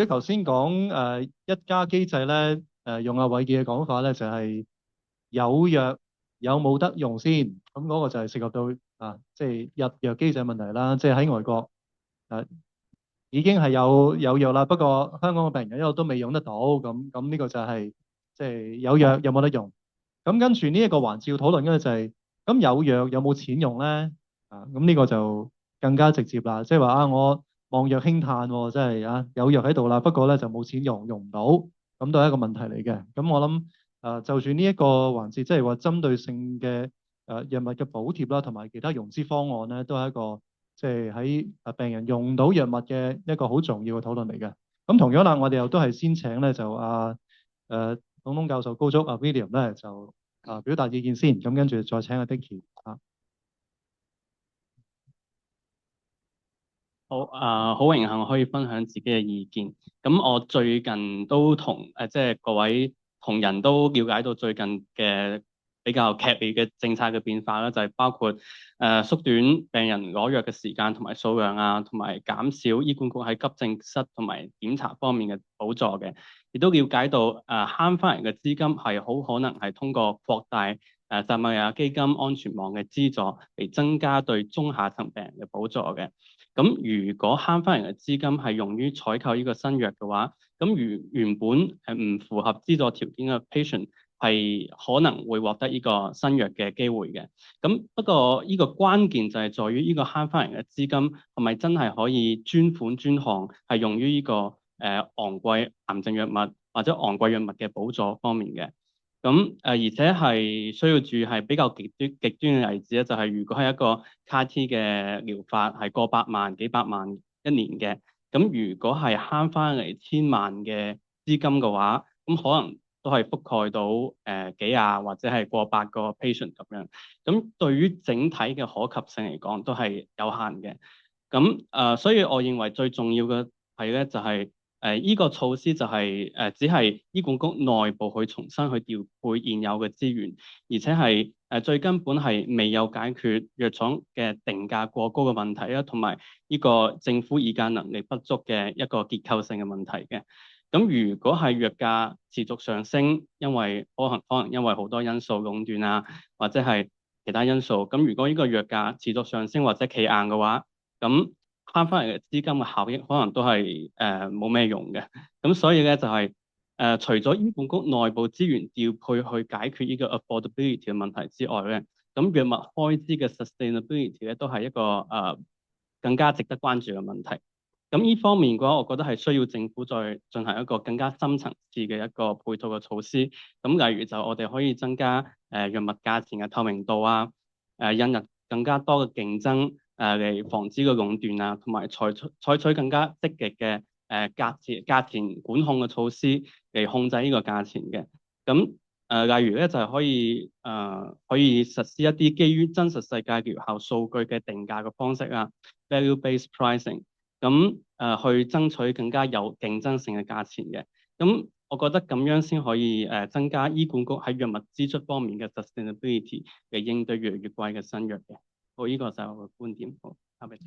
你頭先講一加機制咧，用阿偉傑嘅講法咧，就係有藥有冇得用先，咁嗰個就係涉及到即係入藥機制問題啦。即係喺外國已經係有藥啦，不過香港嘅病人一路都未用得到，咁呢個就係即係有藥有冇得用。咁跟住呢一個環節要討論嘅就係，咁有藥有冇錢用咧？咁呢個就更加直接啦，即係話我望藥興嘆喎，即係有藥喺度啦，不過咧就冇錢用，用唔到，咁都係一個問題嚟嘅。咁我諗就算呢一個環節，即係話針對性嘅藥物嘅補貼啦，同埋其他融資方案咧，都係一個即係喺病人用到藥物嘅一個好重要嘅討論嚟嘅。咁同樣啦，我哋又都係先請咧就董東教授高足William 咧就表達意見先，咁跟住再請Dicky 好好榮幸可以分享自己嘅意見。咁我最近都即係各位同仁都了解到最近嘅比較劇烈嘅政策嘅變化啦，就係包括縮短病人攞藥嘅時間同埋數量啊，同埋減少醫管局喺急症室同埋檢查方面嘅補助嘅。亦都了解到慳翻嚟嘅資金係好可能係通過擴大撒瑪利亞基金安全網嘅資助嚟增加對中下層病人嘅補助嘅。咁如果慳翻嚟嘅資金係用於採購呢個新藥嘅話，咁原本係唔符合資助條件嘅 patient 係可能會獲得呢個新藥嘅機會嘅。咁不過呢個關鍵就係在於呢個慳翻嚟嘅資金係咪真係可以專款專項係用於呢個昂貴癌症藥物或者昂貴藥物嘅補助方面嘅。咁而且係需要注意係比較極端嘅例子咧，就係如果係一個 CAR-T 嘅療法係過百萬、幾百萬一年嘅，咁如果係慳翻嚟千萬嘅資金嘅話，咁可能都係覆蓋到幾廿或者係過百個 patient 咁樣。咁對於整體嘅可及性嚟講，都係有限嘅。咁所以我認為最重要嘅係咧，就係依個措施就係只係醫管局內部去重新去調配現有嘅資源，而且係最根本係未有解決藥廠嘅定價過高嘅問題啦，同埋呢個政府議價能力不足嘅一個結構性嘅問題嘅。咁如果係藥價持續上升，因為可能因為好多因素壟斷啊，或者係其他因素，咁如果呢個藥價持續上升或者企硬嘅話，咁慳翻嚟嘅資金嘅效益可能都係冇咩用嘅。咁所以咧就係除咗醫管局內部資源調配去解決呢個 affordability 嘅問題之外咧，咁藥物開支嘅 sustainability 咧都係一個更加值得關注嘅問題。咁呢方面嘅話，我覺得係需要政府再進行一個更加深層次嘅一個配套嘅措施。咁例如就我哋可以增加藥物價錢嘅透明度啊，引入更加多嘅競爭嚟防止個壟斷啊，同埋採取更加積極嘅價錢管控嘅措施嚟控制呢個價錢嘅。咁例如咧就係可以實施一啲基於真實世界療效數據嘅定價嘅方式啊，value-based pricing。咁去爭取更加有競爭性嘅價錢嘅。咁我覺得咁樣先可以增加醫管局喺藥物支出方面嘅 sustainability 嚟應對越嚟越貴嘅新藥嘅。好，呢個就係我嘅觀點。好，下邊。